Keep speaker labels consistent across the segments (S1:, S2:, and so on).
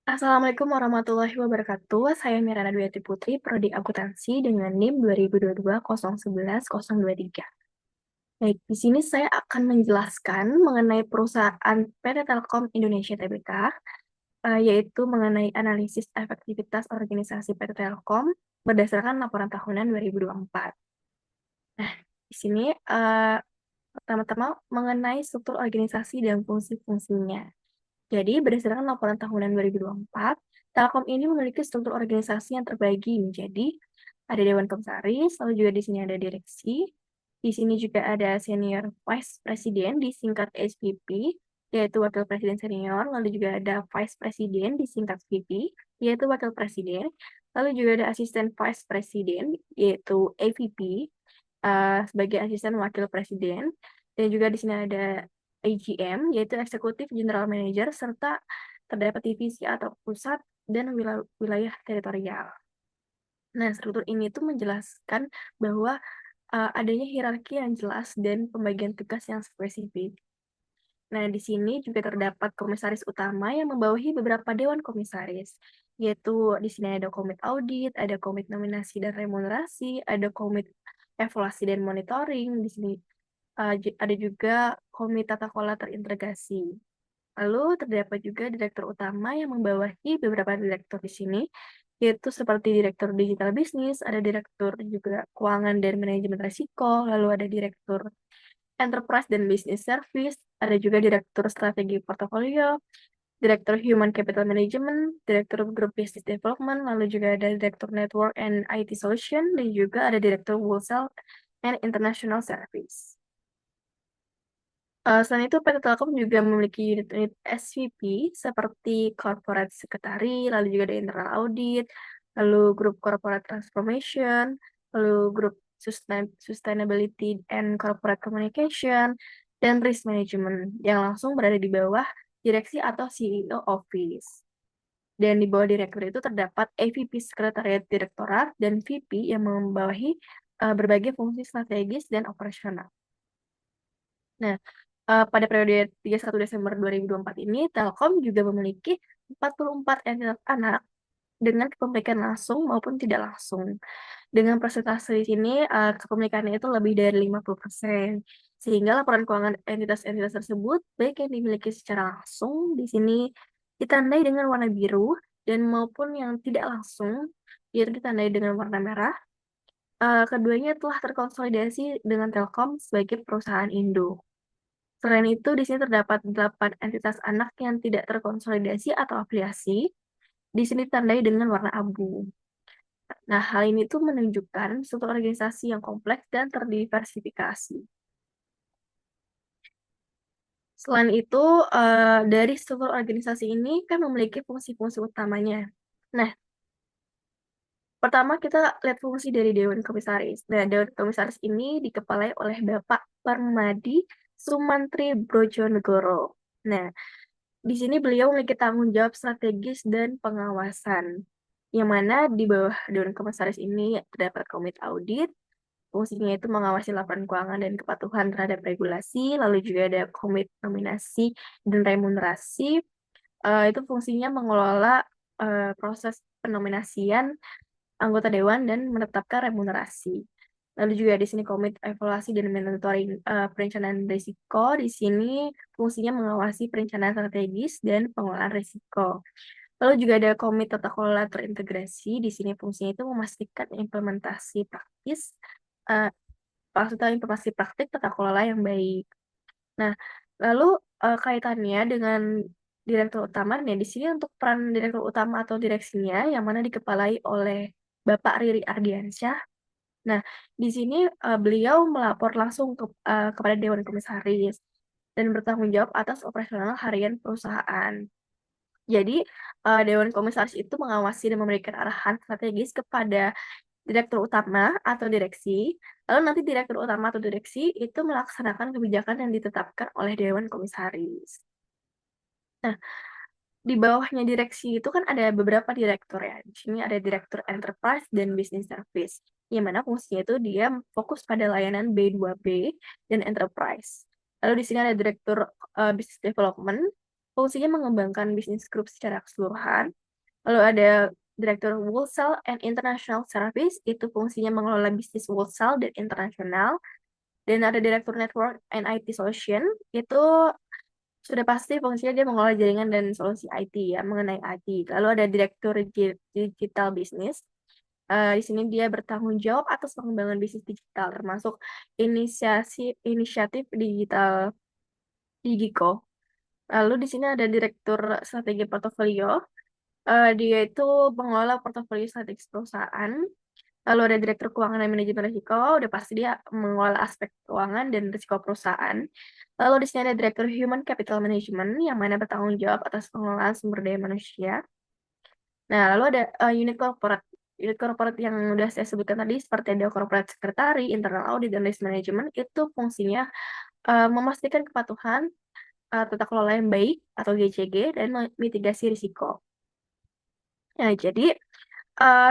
S1: Assalamualaikum warahmatullahi wabarakatuh. Saya Mirana Dwiati Putri, Prodi Akuntansi dengan NIM 2022 0111 023. Baik, di sini saya akan menjelaskan mengenai perusahaan PT Telkom Indonesia Tbk, yaitu mengenai analisis efektivitas organisasi PT Telkom berdasarkan laporan tahunan 2024. Nah, di sini pertama-tama mengenai struktur organisasi dan fungsi-fungsinya. Jadi, berdasarkan laporan tahunan 2024, Telkom ini memiliki struktur organisasi yang terbagi menjadi ada Dewan Komisaris, lalu juga di sini ada direksi, di sini juga ada Senior Vice President disingkat SVP, yaitu Wakil Presiden Senior, lalu juga ada Vice President disingkat VP, yaitu Wakil Presiden, lalu juga ada Asisten Vice President, yaitu AVP, sebagai Asisten Wakil Presiden, dan juga di sini ada AGM, yaitu Eksekutif General Manager, serta terdapat divisi atau pusat dan wilayah teritorial. Nah, struktur ini tuh menjelaskan bahwa adanya hierarki yang jelas dan pembagian tugas yang spesifik. Nah, di sini juga terdapat komisaris utama yang membawahi beberapa dewan komisaris, yaitu di sini ada komite audit, ada komite nominasi dan remunerasi, ada komite evaluasi dan monitoring, di sini ada juga komite tata kelola terintegrasi. Lalu terdapat juga direktur utama yang membawahi beberapa direktur di sini, yaitu seperti direktur digital bisnis, ada direktur juga keuangan dan manajemen risiko, lalu ada direktur enterprise dan business service, ada juga direktur strategi portofolio, direktur human capital management, direktur group business development, lalu juga ada direktur network and IT solution, dan juga ada direktur wholesale and international service. Selain itu, PT Telkom juga memiliki unit-unit SVP seperti Corporate Secretary, lalu juga ada Internal Audit, lalu Grup Corporate Transformation, lalu Grup Sustainability and Corporate Communication, dan Risk Management yang langsung berada di bawah direksi atau CEO Office. Dan di bawah direktur itu terdapat AVP Sekretariat Direktorat dan VP yang membawahi berbagai fungsi strategis dan operasional. Nah, pada periode 31 Desember 2024 ini, Telkom juga memiliki 44 entitas anak dengan kepemilikan langsung maupun tidak langsung. Dengan persentase di sini, kepemilikannya itu lebih dari 50%. Sehingga laporan keuangan entitas-entitas tersebut, baik yang dimiliki secara langsung, di sini ditandai dengan warna biru, dan maupun yang tidak langsung, yaitu ditandai dengan warna merah. Keduanya telah terkonsolidasi dengan Telkom sebagai perusahaan induk. Selain itu, di sini terdapat 8 entitas anak yang tidak terkonsolidasi atau afiliasi. Di sini ditandai dengan warna abu. Nah, hal ini tuh menunjukkan suatu organisasi yang kompleks dan terdiversifikasi. Selain itu, dari struktur organisasi ini kan memiliki fungsi-fungsi utamanya. Nah, pertama kita lihat fungsi dari Dewan Komisaris. Nah, Dewan Komisaris ini dikepalai oleh Bapak Permadi Sumantri Brojonegoro. Nah, di sini beliau memiliki tanggung jawab strategis dan pengawasan, yang mana di bawah Dewan Komisaris ini terdapat komite audit, fungsinya itu mengawasi laporan keuangan dan kepatuhan terhadap regulasi, lalu juga ada komite nominasi dan remunerasi, itu fungsinya mengelola proses penominasian anggota dewan dan menetapkan remunerasi. Lalu juga di sini komite evaluasi dan monitoring perencanaan risiko. Di sini fungsinya mengawasi perencanaan strategis dan pengelolaan risiko. Lalu juga ada komite tata kelola terintegrasi. Di sini fungsinya itu memastikan implementasi praktis, uh, maksudnya implementasi praktik tata kelola yang baik. Nah, lalu kaitannya dengan direktur utama, nih di sini untuk peran direktur utama atau direksinya yang mana dikepalai oleh Bapak Riri Ardiansyah. Nah, di sini beliau melapor langsung kepada Dewan Komisaris dan bertanggung jawab atas operasional harian perusahaan. Jadi, Dewan Komisaris itu mengawasi dan memberikan arahan strategis kepada direktur utama atau direksi. Lalu nanti direktur utama atau direksi itu melaksanakan kebijakan yang ditetapkan oleh Dewan Komisaris. Nah, di bawahnya direksi itu kan ada beberapa direktur ya. Di sini ada direktur enterprise dan business service, yang mana fungsinya itu dia fokus pada layanan B2B dan enterprise. Lalu di sini ada direktur business development, fungsinya mengembangkan bisnis grup secara keseluruhan. Lalu ada Direktur Wholesale and International Service, itu fungsinya mengelola bisnis wholesale dan internasional. Dan ada Direktur Network and IT Solution, itu sudah pasti fungsinya dia mengelola jaringan dan solusi IT ya, mengenai IT. Lalu ada Direktur Digital Business. Di sini dia bertanggung jawab atas pengembangan bisnis digital, termasuk inisiatif digital Digico. Lalu di sini ada Direktur Strategi Portofolio. Dia itu mengelola portofolio strategis perusahaan. Lalu ada Direktur Keuangan dan Manajemen Risiko, udah pasti dia mengelola aspek keuangan dan risiko perusahaan. Lalu di sini ada Direktur Human Capital Management, yang mana bertanggung jawab atas pengelolaan sumber daya manusia. Nah, lalu ada unit corporate. Unit corporate yang udah saya sebutkan tadi, seperti ada corporate secretary, internal audit, dan risk management, itu fungsinya memastikan kepatuhan tata kelola yang baik atau GCG dan mitigasi risiko. Nah, jadi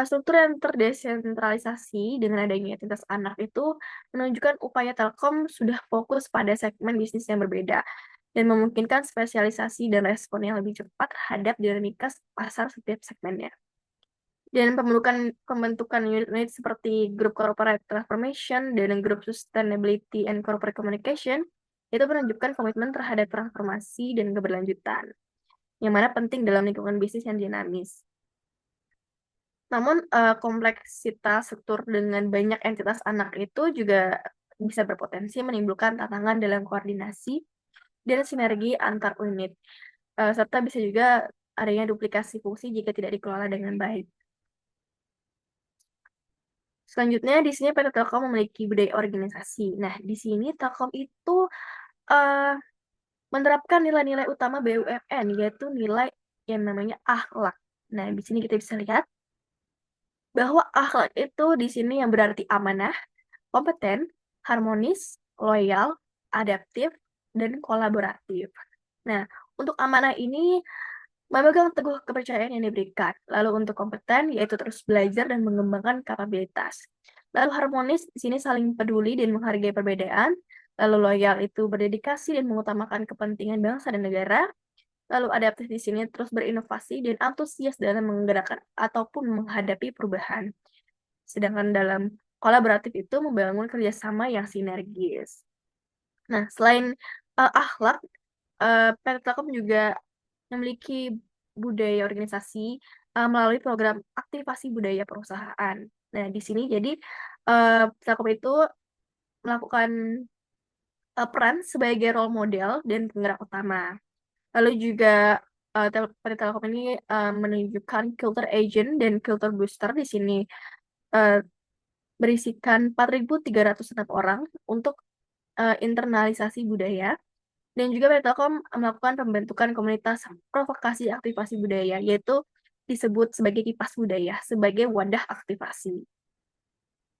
S1: struktur yang terdesentralisasi dengan adanya entitas anak itu menunjukkan upaya Telkom sudah fokus pada segmen bisnis yang berbeda dan memungkinkan spesialisasi dan respon yang lebih cepat terhadap dinamika pasar setiap segmennya. Dan pembentukan unit-unit seperti Grup Corporate Transformation dan Grup Sustainability and Corporate Communication itu menunjukkan komitmen terhadap transformasi dan keberlanjutan, yang mana penting dalam lingkungan bisnis yang dinamis. Namun, kompleksitas struktur dengan banyak entitas anak itu juga bisa berpotensi menimbulkan tantangan dalam koordinasi dan sinergi antar unit, serta bisa juga adanya duplikasi fungsi jika tidak dikelola dengan baik. Selanjutnya, di sini PT Telkom memiliki budaya organisasi. Nah, di sini Telkom itu uh, menerapkan nilai-nilai utama BUMN, yaitu nilai yang namanya akhlak. Nah, di sini kita bisa lihat bahwa akhlak itu di sini yang berarti amanah, kompeten, harmonis, loyal, adaptif, dan kolaboratif. Nah, untuk amanah ini memegang teguh kepercayaan yang diberikan. Lalu untuk kompeten, yaitu terus belajar dan mengembangkan kapabilitas. Lalu harmonis, di sini saling peduli dan menghargai perbedaan. Lalu loyal itu berdedikasi dan mengutamakan kepentingan bangsa dan negara. Lalu adaptif di sini terus berinovasi dan antusias dalam menggerakkan ataupun menghadapi perubahan. Sedangkan dalam kolaboratif itu membangun kerjasama yang sinergis. Nah, selain akhlak, PT Telkom juga memiliki budaya organisasi melalui program aktivasi budaya perusahaan. Nah, di sini jadi Telkom itu melakukan peran sebagai role model dan penggerak utama. Lalu juga PT Telkom ini menunjukkan culture agent dan culture booster di sini berisikan 4.306 orang untuk internalisasi budaya. Dan juga PT Telkom melakukan pembentukan komunitas provokasi aktivasi budaya, yaitu disebut sebagai kipas budaya, sebagai wadah aktivasi.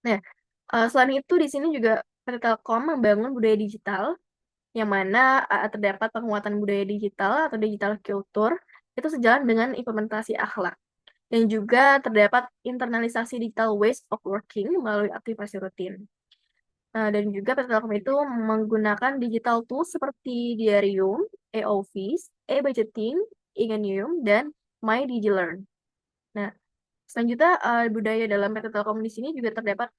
S1: Nah, selain itu di sini juga PT Telkom membangun budaya digital, yang mana terdapat penguatan budaya digital atau digital culture, itu sejalan dengan implementasi akhlak. Dan juga terdapat internalisasi digital ways of working melalui aktivasi rutin. Dan juga PT Telkom itu menggunakan digital tools seperti Diarium, e-Office, e-Budgeting, Ingenium, dan MyDigiLearn. Nah, selanjutnya budaya dalam PT Telkom di sini juga terdapat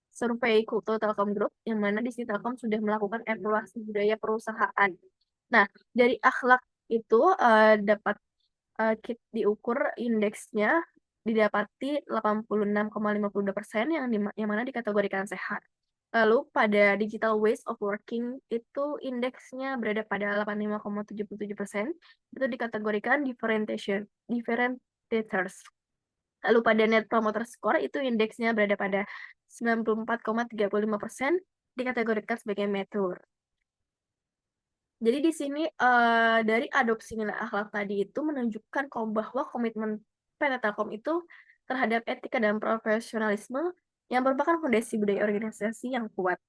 S1: survei kultur Telkom Group, yang mana di sini Telkom sudah melakukan evaluasi budaya perusahaan. Nah, dari akhlak itu dapat diukur indeksnya didapati 86,52% yang mana dikategorikan sehat. Lalu pada digital ways of working itu indeksnya berada pada 85,77%, itu dikategorikan differentiators. Lalu pada net promoter score itu indeksnya berada pada 94,35%, dikategorikan sebagai mature. Jadi di sini dari adopsi nilai akhlak tadi itu menunjukkan bahwa komitmen PT Telkom itu terhadap etika dan profesionalisme yang merupakan fondasi budaya organisasi yang kuat.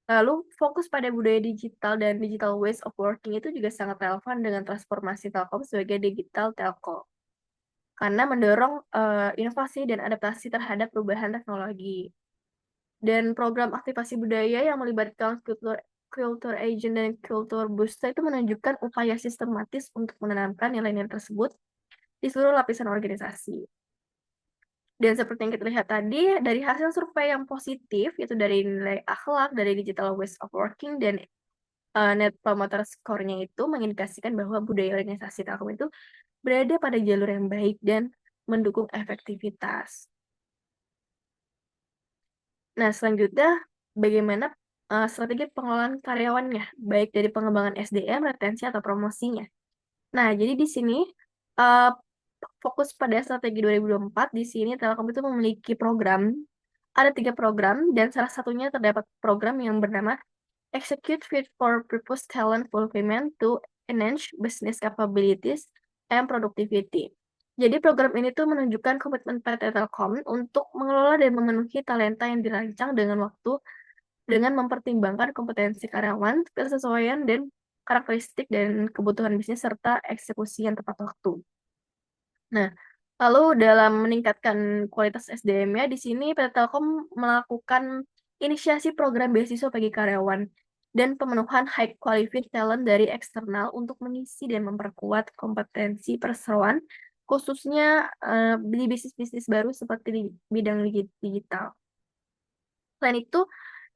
S1: Lalu fokus pada budaya digital dan digital ways of working itu juga sangat relevan dengan transformasi Telkom sebagai digital telco. Karena mendorong inovasi dan adaptasi terhadap perubahan teknologi. Dan program aktivasi budaya yang melibatkan culture agent dan culture booster itu menunjukkan upaya sistematis untuk menanamkan nilai-nilai tersebut di seluruh lapisan organisasi. Dan seperti yang kita lihat tadi, dari hasil survei yang positif, yaitu dari nilai akhlak, dari digital ways of working, dan Net Promoter Score-nya itu mengindikasikan bahwa budaya organisasi Telkom itu berada pada jalur yang baik dan mendukung efektivitas. Nah, selanjutnya bagaimana strategi pengelolaan karyawannya, baik dari pengembangan SDM, retensi, atau promosinya. Nah, jadi di sini uh, fokus pada strategi 2024, di sini Telkom itu memiliki program, ada 3 program, dan salah satunya terdapat program yang bernama Execute Fit for Purpose Talent Fulfillment to Enhance Business Capabilities and Productivity. Jadi program ini tuh menunjukkan komitmen PT Telkom untuk mengelola dan memenuhi talenta yang dirancang dengan waktu dengan mempertimbangkan kompetensi karyawan, kesesuaian dan karakteristik dan kebutuhan bisnis serta eksekusi yang tepat waktu. Nah, lalu dalam meningkatkan kualitas SDM-nya, di sini PT Telkom melakukan inisiasi program beasiswa bagi karyawan dan pemenuhan high qualified talent dari eksternal untuk mengisi dan memperkuat kompetensi perseroan, khususnya di bisnis-bisnis baru seperti di bidang digital. Selain itu,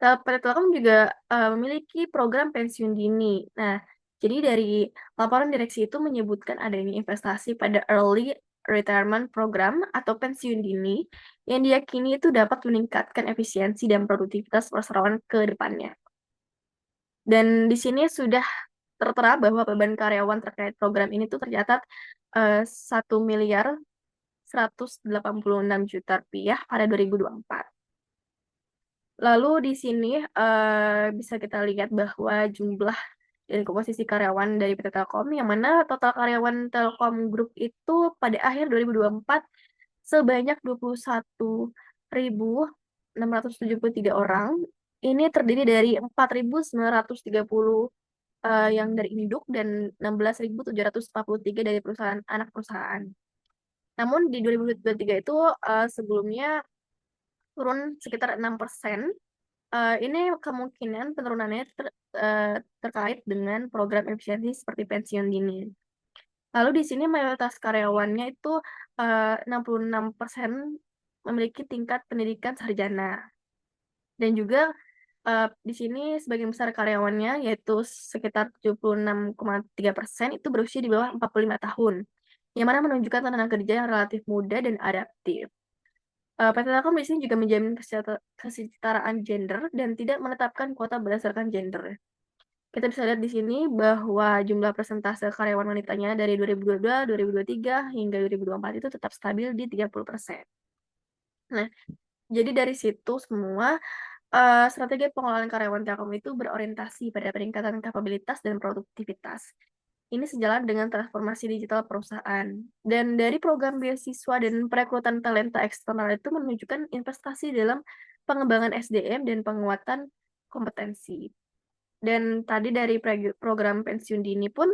S1: PT Telkom juga memiliki program pensiun dini. Nah, jadi dari laporan direksi itu menyebutkan adanya investasi pada early retirement program atau pensiun dini yang diyakini itu dapat meningkatkan efisiensi dan produktivitas perseroan ke depannya. Dan di sini sudah tertera bahwa beban karyawan terkait program ini tuh tercatat 1.186 juta rupiah pada 2024. Lalu di sini bisa kita lihat bahwa jumlah dan komposisi karyawan dari PT Telkom, yang mana total karyawan Telkom Group itu pada akhir 2024 sebanyak 21.673 orang. Ini terdiri dari 4.930 yang dari induk dan 16.743 dari perusahaan anak perusahaan. Namun di 2023 itu sebelumnya turun sekitar 6%. Ini kemungkinan penurunannya terkait dengan program efisiensi seperti pensiun dini. Lalu di sini mayoritas karyawannya itu 66% memiliki tingkat pendidikan sarjana. Dan juga di sini sebagian besar karyawannya, yaitu sekitar 76,3% itu berusia di bawah 45 tahun, yang mana menunjukkan tenaga kerja yang relatif muda dan adaptif. PT Telkom di sini juga menjamin kesetaraan gender dan tidak menetapkan kuota berdasarkan gender. Kita bisa lihat di sini bahwa jumlah persentase karyawan wanitanya dari 2022, 2023, hingga 2024 itu tetap stabil di 30%. Nah, jadi dari situ semua strategi pengelolaan karyawan Telkom itu berorientasi pada peningkatan kapabilitas dan produktivitas. Ini sejalan dengan transformasi digital perusahaan. Dan dari program beasiswa dan perekrutan talenta eksternal itu menunjukkan investasi dalam pengembangan SDM dan penguatan kompetensi. Dan tadi dari program pensiun dini pun,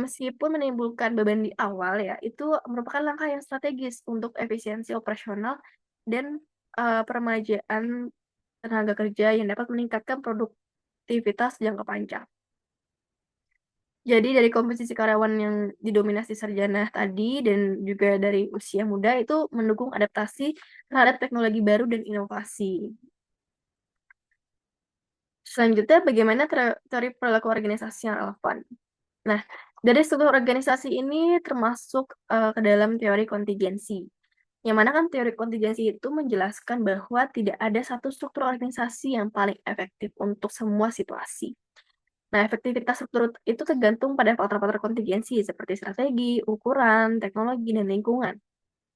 S1: meskipun menimbulkan beban di awal ya, itu merupakan langkah yang strategis untuk efisiensi operasional dan peremajaan tenaga kerja yang dapat meningkatkan produktivitas jangka panjang. Jadi dari komposisi karyawan yang didominasi sarjana tadi dan juga dari usia muda itu mendukung adaptasi terhadap teknologi baru dan inovasi. Selanjutnya, bagaimana teori perilaku organisasi yang relevan? Nah, dari struktur organisasi ini termasuk ke dalam teori kontingensi. Yang mana kan teori kontingensi itu menjelaskan bahwa tidak ada satu struktur organisasi yang paling efektif untuk semua situasi. Nah, efektivitas struktur itu tergantung pada faktor-faktor kontingensi seperti strategi, ukuran, teknologi, dan lingkungan.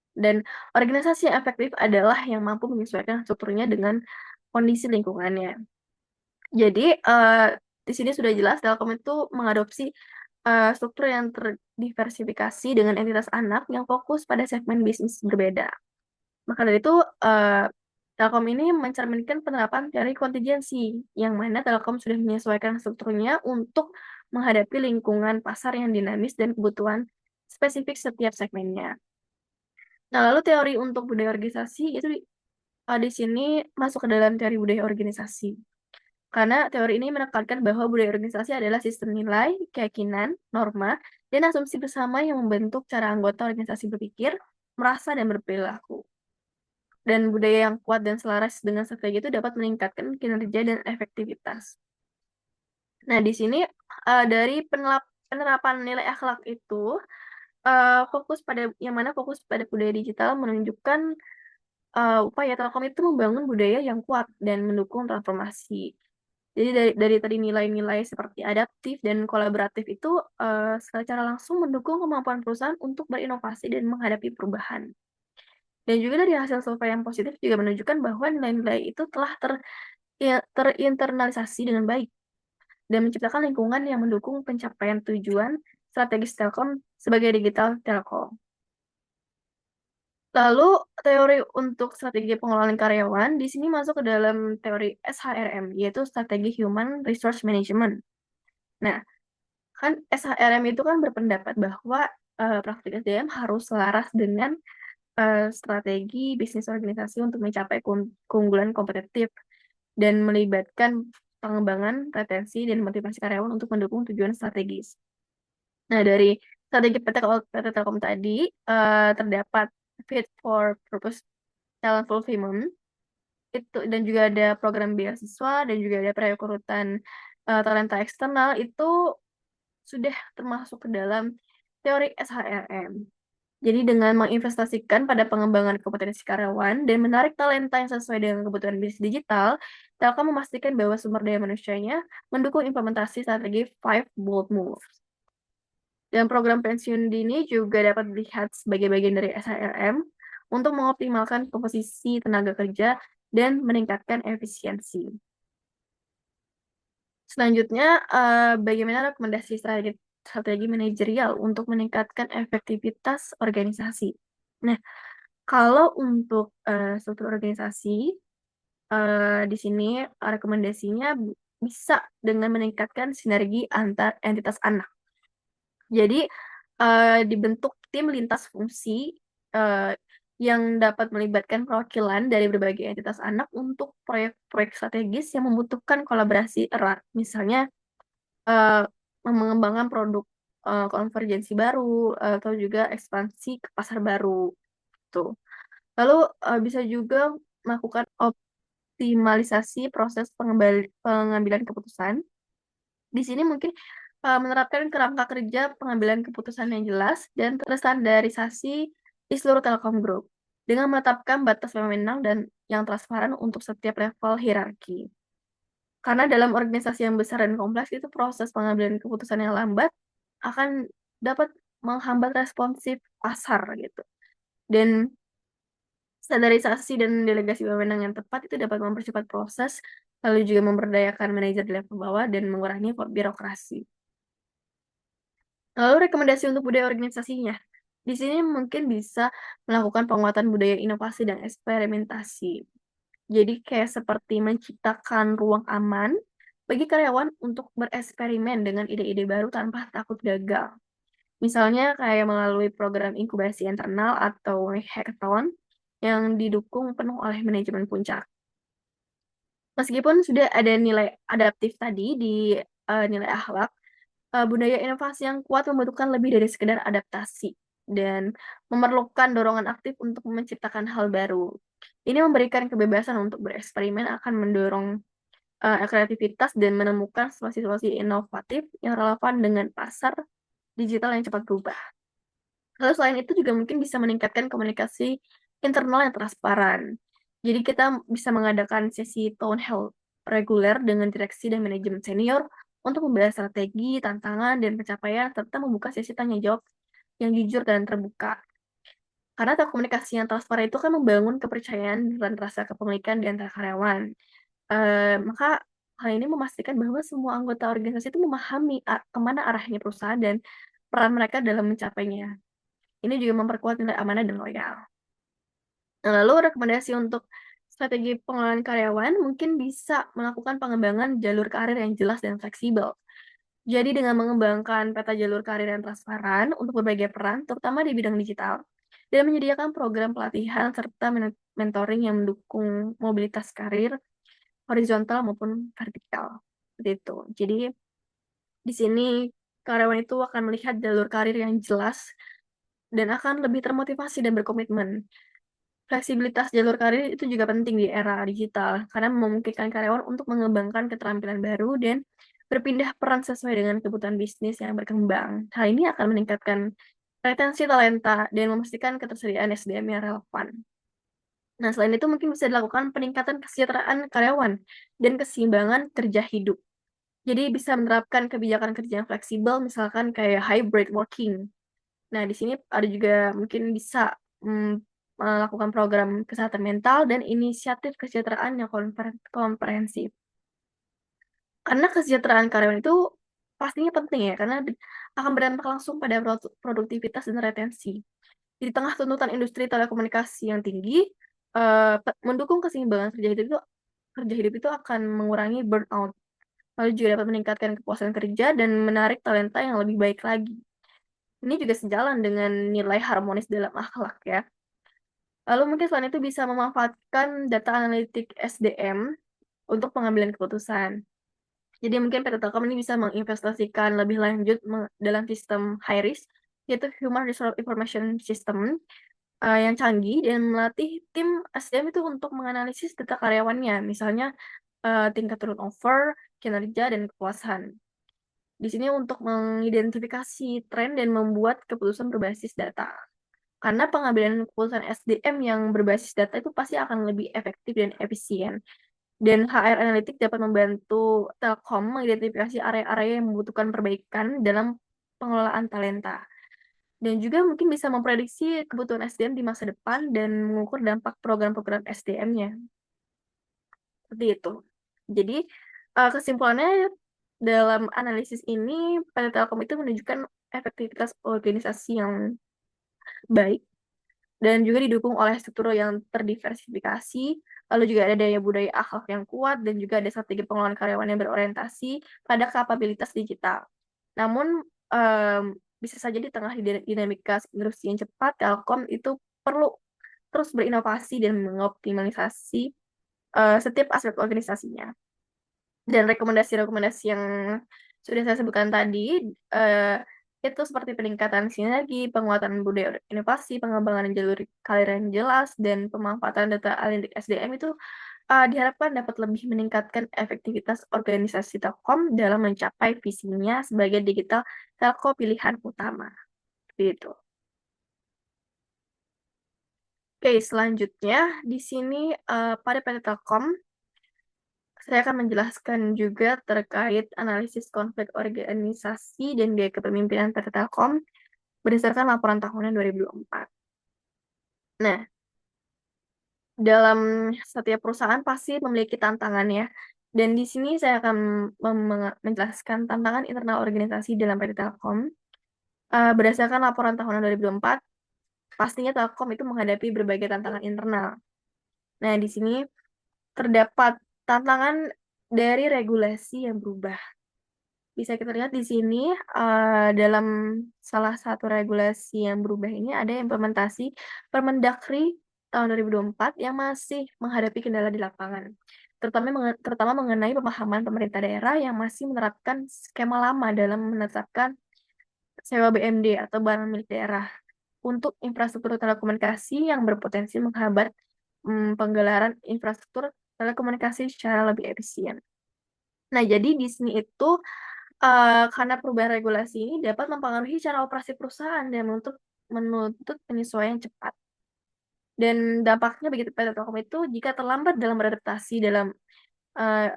S1: Dan organisasi yang efektif adalah yang mampu menyesuaikan strukturnya dengan kondisi lingkungannya. Jadi, di sini sudah jelas Telkom itu mengadopsi struktur yang terdiversifikasi dengan entitas anak yang fokus pada segmen bisnis berbeda. Maka dari itu, Telkom ini mencerminkan penerapan teori kontingensi, yang mana Telkom sudah menyesuaikan strukturnya untuk menghadapi lingkungan pasar yang dinamis dan kebutuhan spesifik setiap segmennya. Nah, lalu teori untuk budaya organisasi itu di sini masuk ke dalam teori budaya organisasi. Karena teori ini menekankan bahwa budaya organisasi adalah sistem nilai, keyakinan, norma, dan asumsi bersama yang membentuk cara anggota organisasi berpikir, merasa, dan berperilaku. Dan budaya yang kuat dan selaras dengan strategi itu dapat meningkatkan kinerja dan efektivitas. Nah, di sini dari penerapan nilai akhlak itu fokus pada yang mana fokus pada budaya digital menunjukkan upaya Telkom itu membangun budaya yang kuat dan mendukung transformasi. Jadi dari tadi nilai-nilai seperti adaptif dan kolaboratif itu secara langsung mendukung kemampuan perusahaan untuk berinovasi dan menghadapi perubahan. Dan juga dari hasil survei yang positif juga menunjukkan bahwa nilai-nilai itu telah terinternalisasi dengan baik dan menciptakan lingkungan yang mendukung pencapaian tujuan strategis Telkom sebagai digital telco. Lalu teori untuk strategi pengelolaan karyawan di sini masuk ke dalam teori SHRM, yaitu strategi Human Resource Management. Nah, kan SHRM itu kan berpendapat bahwa praktik SDM harus selaras dengan strategi bisnis organisasi untuk mencapai keunggulan kompetitif dan melibatkan pengembangan, retensi, dan motivasi karyawan untuk mendukung tujuan strategis. Nah, dari strategi PT Telkom tadi terdapat fit for purpose talent fulfillment itu, dan juga ada program beasiswa dan juga ada perekrutan talenta eksternal itu sudah termasuk ke dalam teori SHRM. Jadi dengan menginvestasikan pada pengembangan kompetensi karyawan dan menarik talenta yang sesuai dengan kebutuhan bisnis digital, Telkom memastikan bahwa sumber daya manusianya mendukung implementasi strategi Five Bold Moves. Dan program pensiun dini juga dapat dilihat sebagai bagian dari SHRM untuk mengoptimalkan komposisi tenaga kerja dan meningkatkan efisiensi. Selanjutnya, bagaimana rekomendasi strategi manajerial untuk meningkatkan efektivitas organisasi. Nah, kalau untuk struktur organisasi, di sini rekomendasinya bisa dengan meningkatkan sinergi antar entitas anak. Jadi, dibentuk tim lintas fungsi yang dapat melibatkan perwakilan dari berbagai entitas anak untuk proyek-proyek strategis yang membutuhkan kolaborasi erat. Misalnya, mengembangkan produk konvergensi baru atau juga ekspansi ke pasar baru tuh. Lalu bisa juga melakukan optimalisasi proses pengambilan keputusan. Di sini mungkin menerapkan kerangka kerja pengambilan keputusan yang jelas dan terstandarisasi di seluruh Telkom Group dengan menetapkan batas wewenang dan yang transparan untuk setiap level hierarki. Karena dalam organisasi yang besar dan kompleks itu proses pengambilan keputusan yang lambat akan dapat menghambat responsif pasar gitu. Dan standarisasi dan delegasi wewenang yang tepat itu dapat mempercepat proses, lalu juga memberdayakan manajer di level bawah dan mengurangi birokrasi. Lalu rekomendasi untuk budaya organisasinya. Di sini mungkin bisa melakukan penguatan budaya inovasi dan eksperimentasi. Jadi kayak seperti menciptakan ruang aman bagi karyawan untuk bereksperimen dengan ide-ide baru tanpa takut gagal. Misalnya kayak melalui program inkubasi internal atau hackathon yang didukung penuh oleh manajemen puncak. Meskipun sudah ada nilai adaptif tadi di nilai akhlak, budaya inovasi yang kuat membutuhkan lebih dari sekedar adaptasi dan memerlukan dorongan aktif untuk menciptakan hal baru. Ini memberikan kebebasan untuk bereksperimen akan mendorong kreativitas dan menemukan situasi-situasi inovatif yang relevan dengan pasar digital yang cepat berubah. Lalu selain itu juga mungkin bisa meningkatkan komunikasi internal yang transparan. Jadi kita bisa mengadakan sesi town hall reguler dengan direksi dan manajemen senior untuk membahas strategi, tantangan, dan pencapaian, serta membuka sesi tanya jawab yang jujur dan terbuka. Karena komunikasi yang transparan itu kan membangun kepercayaan dan rasa kepemilikan di antara karyawan. Maka hal ini memastikan bahwa semua anggota organisasi itu memahami kemana arahnya perusahaan dan peran mereka dalam mencapainya. Ini juga memperkuat nilai amanah dan loyal. Nah, lalu rekomendasi untuk strategi pengelolaan karyawan mungkin bisa melakukan pengembangan jalur karir yang jelas dan fleksibel. Jadi dengan mengembangkan peta jalur karir yang transparan untuk berbagai peran, terutama di bidang digital, dan menyediakan program pelatihan serta mentoring yang mendukung mobilitas karir, horizontal maupun vertikal. Seperti itu. Jadi di sini karyawan itu akan melihat jalur karir yang jelas dan akan lebih termotivasi dan berkomitmen. Fleksibilitas jalur karir itu juga penting di era digital karena memungkinkan karyawan untuk mengembangkan keterampilan baru dan berpindah peran sesuai dengan kebutuhan bisnis yang berkembang. Hal ini akan meningkatkan retensi talenta dan memastikan ketersediaan SDM yang relevan. Nah, selain itu mungkin bisa dilakukan peningkatan kesejahteraan karyawan dan keseimbangan kerja hidup. Jadi bisa menerapkan kebijakan kerja yang fleksibel, misalkan kayak hybrid working. Nah, di sini ada juga mungkin bisa melakukan program kesehatan mental dan inisiatif kesejahteraan yang komprehensif. Karena kesejahteraan karyawan itu pastinya penting ya, karena akan berdampak langsung pada produktivitas dan retensi. Di tengah tuntutan industri telekomunikasi yang tinggi, mendukung keseimbangan kerja hidup itu akan mengurangi burnout, lalu juga dapat meningkatkan kepuasan kerja dan menarik talenta yang lebih baik lagi. Ini juga sejalan dengan nilai harmonis dalam akhlak ya. Lalu mungkin selain itu bisa memanfaatkan data analitik SDM untuk pengambilan keputusan. Jadi mungkin PT Telkom ini bisa menginvestasikan lebih lanjut dalam sistem high risk, yaitu Human Resource Information System, yang canggih dan melatih tim SDM itu untuk menganalisis data karyawannya, misalnya tingkat turnover, kinerja, dan kepuasan. Di sini untuk mengidentifikasi tren dan membuat keputusan berbasis data. Karena pengambilan keputusan SDM yang berbasis data itu pasti akan lebih efektif dan efisien. Dan HR Analytics dapat membantu Telkom mengidentifikasi area-area yang membutuhkan perbaikan dalam pengelolaan talenta. Dan juga mungkin bisa memprediksi kebutuhan SDM di masa depan dan mengukur dampak program-program SDM-nya. Seperti itu. Jadi, kesimpulannya dalam analisis ini, PT Telkom itu menunjukkan efektivitas organisasi yang baik dan juga didukung oleh struktur yang terdiversifikasi, lalu juga ada daya budaya akhlak yang kuat, dan juga ada strategi pengelolaan karyawan yang berorientasi pada kapabilitas digital. Namun, bisa saja di tengah dinamika industri yang cepat, Telkom itu perlu terus berinovasi dan mengoptimalisasi setiap aspek organisasinya. Dan rekomendasi-rekomendasi yang sudah saya sebutkan tadi, itu seperti peningkatan sinergi, penguatan budaya inovasi, pengembangan jalur karir yang jelas, dan pemanfaatan data analitik SDM itu diharapkan dapat lebih meningkatkan efektivitas organisasi Telkom dalam mencapai visinya sebagai digital telco pilihan utama. Gitu. Oke, selanjutnya di sini pada PT Telkom saya akan menjelaskan juga terkait analisis konflik organisasi dan gaya kepemimpinan PT Telkom berdasarkan laporan tahunan 2024. Nah, dalam setiap perusahaan pasti memiliki tantangan ya. Dan di sini saya akan menjelaskan tantangan internal organisasi dalam PT Telkom. Berdasarkan laporan tahunan 2024, pastinya Telkom itu menghadapi berbagai tantangan internal. Nah, di sini terdapat tantangan dari regulasi yang berubah. Bisa kita lihat di sini, dalam salah satu regulasi yang berubah ini ada implementasi Permendagri tahun 2024 yang masih menghadapi kendala di lapangan. Terutama mengenai pemahaman pemerintah daerah yang masih menerapkan skema lama dalam menetapkan sewa BMD atau barang milik daerah untuk infrastruktur telekomunikasi yang berpotensi menghambat penggelaran infrastruktur telekomunikasi secara lebih efisien. Nah, jadi di sini itu karena perubahan regulasi ini dapat mempengaruhi cara operasi perusahaan dan menuntut penyesuaian cepat. Dan dampaknya bagi PT Telkom itu jika terlambat dalam beradaptasi dalam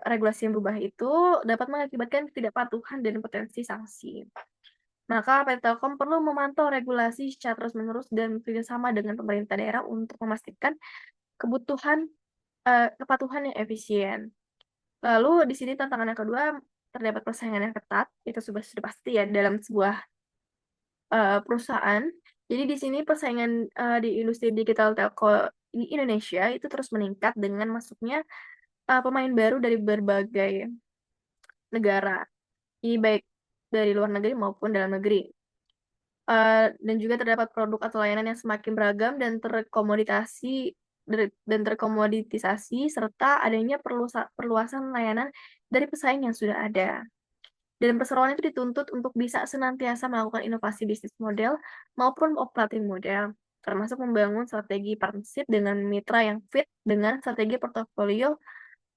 S1: regulasi yang berubah itu dapat mengakibatkan ketidakpatuhan dan potensi sanksi. Maka PT Telkom perlu memantau regulasi secara terus-menerus dan bekerjasama dengan pemerintah daerah untuk memastikan kepatuhan yang efisien. Lalu di sini tantangan yang kedua terdapat persaingan yang ketat, itu sudah pasti ya dalam sebuah perusahaan. Jadi di sini persaingan di industri digital telco di Indonesia itu terus meningkat dengan masuknya pemain baru dari berbagai negara, ini baik dari luar negeri maupun dalam negeri. Dan juga terdapat produk atau layanan yang semakin beragam dan terkomoditasi dan terkomoditisasi, serta adanya perluasan layanan dari pesaing yang sudah ada. Dan perseroan itu dituntut untuk bisa senantiasa melakukan inovasi bisnis model maupun operating model, termasuk membangun strategi partnership dengan mitra yang fit dengan strategi portofolio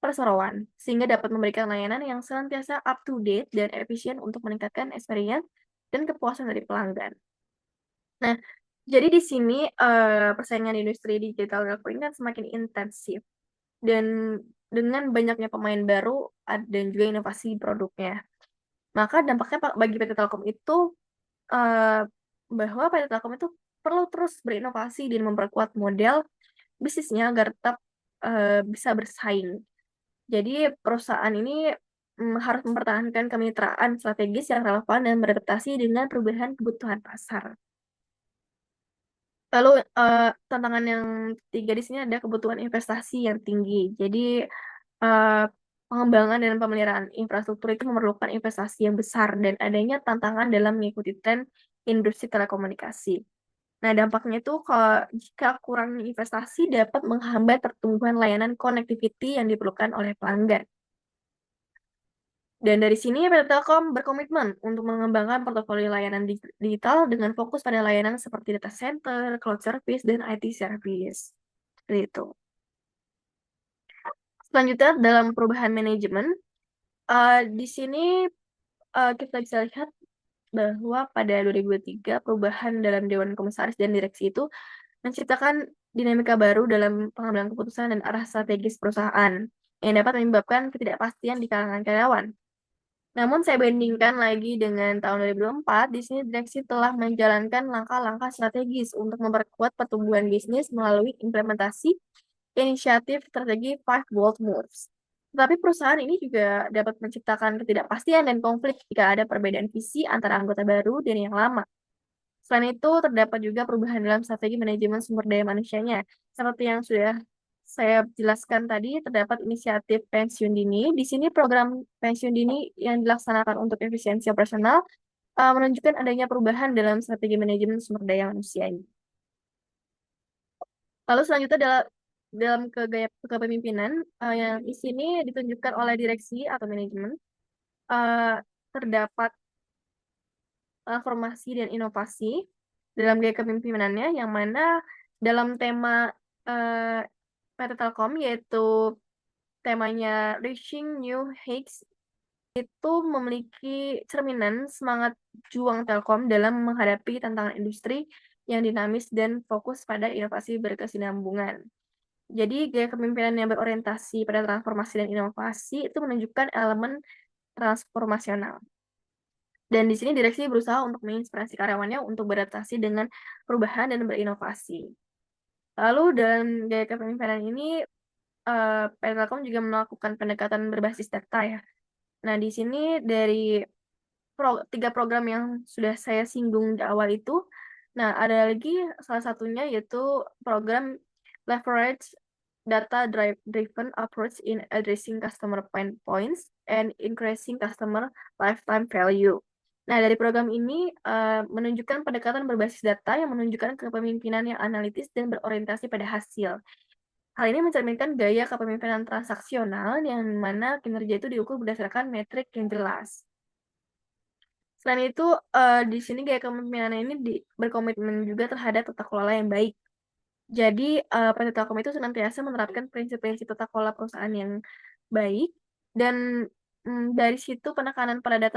S1: perseroan, sehingga dapat memberikan layanan yang senantiasa up to date dan efisien untuk meningkatkan experience dan kepuasan dari pelanggan. Nah, jadi di sini persaingan industri digital telco ini kan semakin intensif dan dengan banyaknya pemain baru dan juga inovasi produknya. Maka dampaknya bagi PT Telkom itu eh, bahwa PT Telkom itu perlu terus berinovasi dan memperkuat model bisnisnya agar tetap bisa bersaing. Jadi perusahaan ini harus mempertahankan kemitraan strategis yang relevan dan beradaptasi dengan perubahan kebutuhan pasar. Lalu tantangan yang ketiga di sini ada kebutuhan investasi yang tinggi. Jadi eh, pengembangan dan pemeliharaan infrastruktur itu memerlukan investasi yang besar dan adanya tantangan dalam mengikuti tren industri telekomunikasi. Nah, dampaknya itu kalau jika kurangnya investasi dapat menghambat pertumbuhan layanan connectivity yang diperlukan oleh pelanggan. Dan dari sini PT Telkom berkomitmen untuk mengembangkan portofolio layanan digital dengan fokus pada layanan seperti data center, cloud service, dan IT service. Seperti itu. Selanjutnya dalam perubahan manajemen, di sini kita bisa lihat bahwa pada 2003 perubahan dalam Dewan Komisaris dan Direksi itu menciptakan dinamika baru dalam pengambilan keputusan dan arah strategis perusahaan yang dapat menyebabkan ketidakpastian di kalangan karyawan. Namun saya bandingkan lagi dengan tahun 2004, di sini direksi telah menjalankan langkah-langkah strategis untuk memperkuat pertumbuhan bisnis melalui implementasi inisiatif strategi Five Bold Moves. Tetapi perusahaan ini juga dapat menciptakan ketidakpastian dan konflik jika ada perbedaan visi antara anggota baru dan yang lama. Selain itu, terdapat juga perubahan dalam strategi manajemen sumber daya manusianya. Seperti yang sudah saya jelaskan tadi, terdapat inisiatif pensiun dini. Di sini program pensiun dini yang dilaksanakan untuk efisiensi operasional menunjukkan adanya perubahan dalam strategi manajemen sumber daya manusia ini. Lalu selanjutnya dalam kepemimpinan yang di sini ditunjukkan oleh direksi atau manajemen, terdapat transformasi dan inovasi dalam gaya kepemimpinannya, yang mana dalam tema PT Telkom, yaitu temanya Reaching New Heights, itu memiliki cerminan semangat juang Telkom dalam menghadapi tantangan industri yang dinamis dan fokus pada inovasi berkesinambungan. Jadi, gaya kepemimpinan yang berorientasi pada transformasi dan inovasi itu menunjukkan elemen transformasional. Dan di sini direksi berusaha untuk menginspirasi karyawannya untuk beradaptasi dengan perubahan dan berinovasi. Lalu dalam gaya kepemimpinan ini, PT Telkom juga melakukan pendekatan berbasis data ya. Nah, di sini dari 3 program yang sudah saya singgung di awal itu, nah ada lagi salah satunya yaitu program Leverage Data Driven Approach in Addressing Customer Pain Points and Increasing Customer Lifetime Value. Nah, dari program ini menunjukkan pendekatan berbasis data yang menunjukkan kepemimpinan yang analitis dan berorientasi pada hasil. Hal ini mencerminkan gaya kepemimpinan transaksional yang mana kinerja itu diukur berdasarkan metrik yang jelas. Selain itu, di sini gaya kepemimpinan ini berkomitmen juga terhadap tata kelola yang baik. Jadi, PT Telkom itu senantiasa menerapkan prinsip-prinsip tata kelola perusahaan yang baik dan dari situ penekanan pada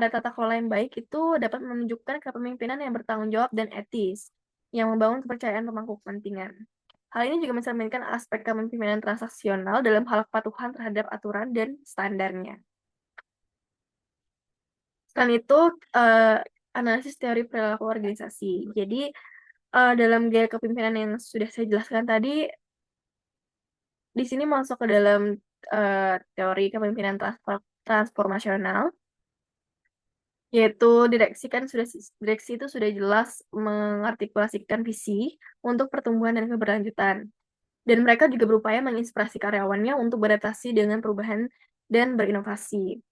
S1: tata kelola yang baik itu dapat menunjukkan kepemimpinan yang bertanggung jawab dan etis, yang membangun kepercayaan pemangku kepentingan. Hal ini juga mencerminkan aspek kepemimpinan transaksional dalam hal kepatuhan terhadap aturan dan standarnya. Selain itu, analisis teori perilaku organisasi. Jadi, dalam gaya kepemimpinan yang sudah saya jelaskan tadi, di sini masuk ke dalam teori kepemimpinan transformasional, yaitu direksi itu sudah jelas mengartikulasikan visi untuk pertumbuhan dan keberlanjutan. Dan mereka juga berupaya menginspirasi karyawannya untuk beradaptasi dengan perubahan dan berinovasi.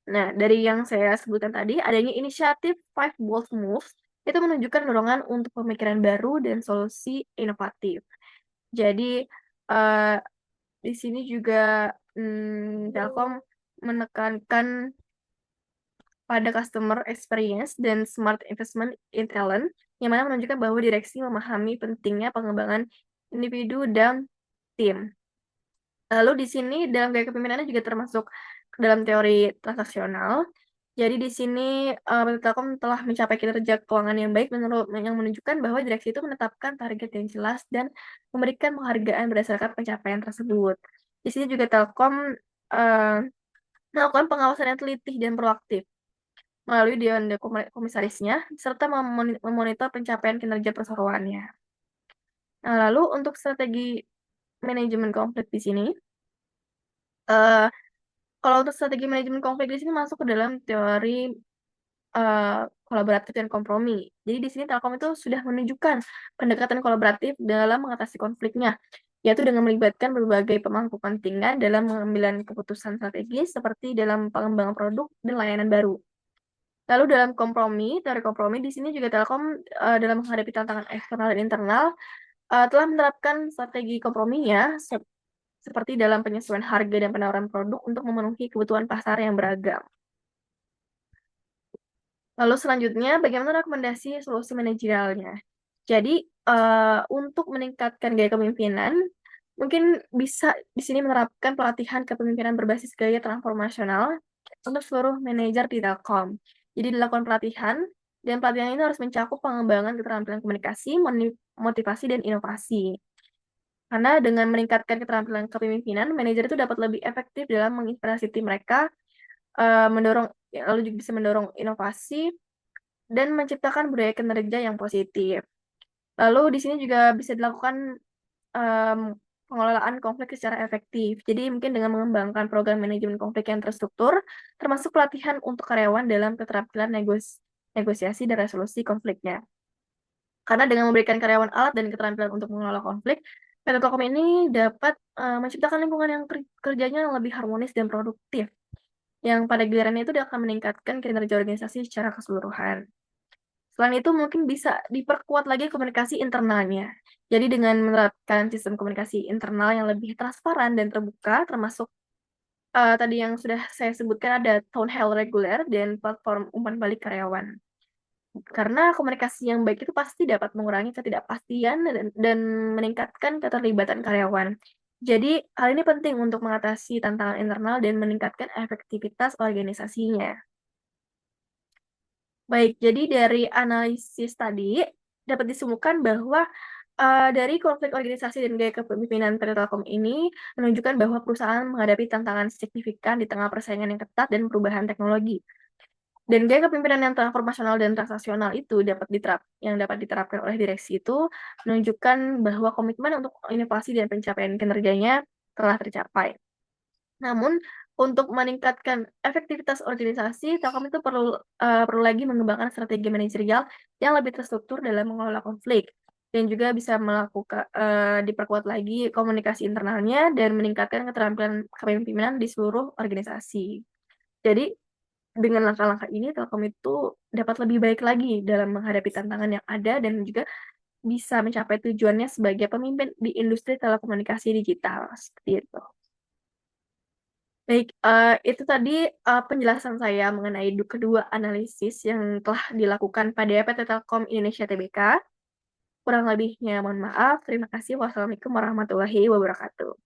S1: Nah, dari yang saya sebutkan tadi, adanya inisiatif Five Bold Moves itu menunjukkan dorongan untuk pemikiran baru dan solusi inovatif. Jadi uh, di sini juga Telkom menekankan pada customer experience dan smart investment in talent, yang mana menunjukkan bahwa direksi memahami pentingnya pengembangan individu dan tim. Lalu di sini dalam gaya kepemimpinannya juga termasuk dalam teori transaksional. Jadi di sini PT Telkom telah mencapai kinerja keuangan yang baik yang menunjukkan bahwa direksi itu menetapkan target yang jelas dan memberikan penghargaan berdasarkan pencapaian tersebut. Di sini juga Telkom uh, melakukan pengawasan yang teliti dan proaktif melalui Dewan Komisarisnya, serta memonitor pencapaian kinerja perseroannya. Nah, lalu untuk strategi manajemen konflik di sini, uh, kalau untuk strategi manajemen konflik di sini masuk ke dalam teori kolaboratif dan kompromi. Jadi di sini Telkom itu sudah menunjukkan pendekatan kolaboratif dalam mengatasi konfliknya, yaitu dengan melibatkan berbagai pemangku kepentingan dalam pengambilan keputusan strategis seperti dalam pengembangan produk dan layanan baru. Lalu dalam teori kompromi di sini juga Telkom dalam menghadapi tantangan eksternal dan internal telah menerapkan strategi komprominya seperti dalam penyesuaian harga dan penawaran produk untuk memenuhi kebutuhan pasar yang beragam. Lalu selanjutnya, bagaimana rekomendasi solusi manajerialnya? Jadi, untuk meningkatkan gaya kepemimpinan, mungkin bisa di sini menerapkan pelatihan kepemimpinan berbasis gaya transformasional untuk seluruh manajer di Telkom. Jadi dilakukan pelatihan, dan pelatihan ini harus mencakup pengembangan keterampilan komunikasi, motivasi, dan inovasi. Karena dengan meningkatkan keterampilan kepemimpinan, manajer itu dapat lebih efektif dalam menginspirasi tim mereka, lalu juga bisa mendorong inovasi, dan menciptakan budaya kinerja yang positif. Lalu di sini juga bisa dilakukan pengelolaan konflik secara efektif. Jadi mungkin dengan mengembangkan program manajemen konflik yang terstruktur, termasuk pelatihan untuk karyawan dalam keterampilan negosiasi dan resolusi konfliknya. Karena dengan memberikan karyawan alat dan keterampilan untuk mengelola konflik, PT Telkom ini dapat menciptakan lingkungan yang kerjanya lebih harmonis dan produktif, yang pada gilirannya itu akan meningkatkan kinerja organisasi secara keseluruhan. Selain itu mungkin bisa diperkuat lagi komunikasi internalnya. Jadi dengan menerapkan sistem komunikasi internal yang lebih transparan dan terbuka, termasuk tadi yang sudah saya sebutkan ada town hall reguler dan platform umpan balik karyawan. Karena komunikasi yang baik itu pasti dapat mengurangi ketidakpastian dan meningkatkan keterlibatan karyawan. Jadi hal ini penting untuk mengatasi tantangan internal dan meningkatkan efektivitas organisasinya. Baik, jadi dari analisis tadi dapat disimpulkan bahwa dari konflik organisasi dan gaya kepemimpinan PT Telkom ini menunjukkan bahwa perusahaan menghadapi tantangan signifikan di tengah persaingan yang ketat dan perubahan teknologi. Dan gaya kepemimpinan yang transformasional dan transaksional itu yang dapat diterapkan oleh direksi itu menunjukkan bahwa komitmen untuk inovasi dan pencapaian kinerjanya telah tercapai. Namun, untuk meningkatkan efektivitas organisasi, Telkom itu perlu lagi mengembangkan strategi manajerial yang lebih terstruktur dalam mengelola konflik, dan juga bisa diperkuat lagi komunikasi internalnya dan meningkatkan keterampilan kepemimpinan di seluruh organisasi. Jadi, dengan langkah-langkah ini, Telkom itu dapat lebih baik lagi dalam menghadapi tantangan yang ada dan juga bisa mencapai tujuannya sebagai pemimpin di industri telekomunikasi digital, seperti itu. Baik, itu tadi penjelasan saya mengenai kedua analisis yang telah dilakukan pada PT Telkom Indonesia Tbk. Kurang lebihnya mohon maaf. Terima kasih. Wassalamualaikum warahmatullahi wabarakatuh.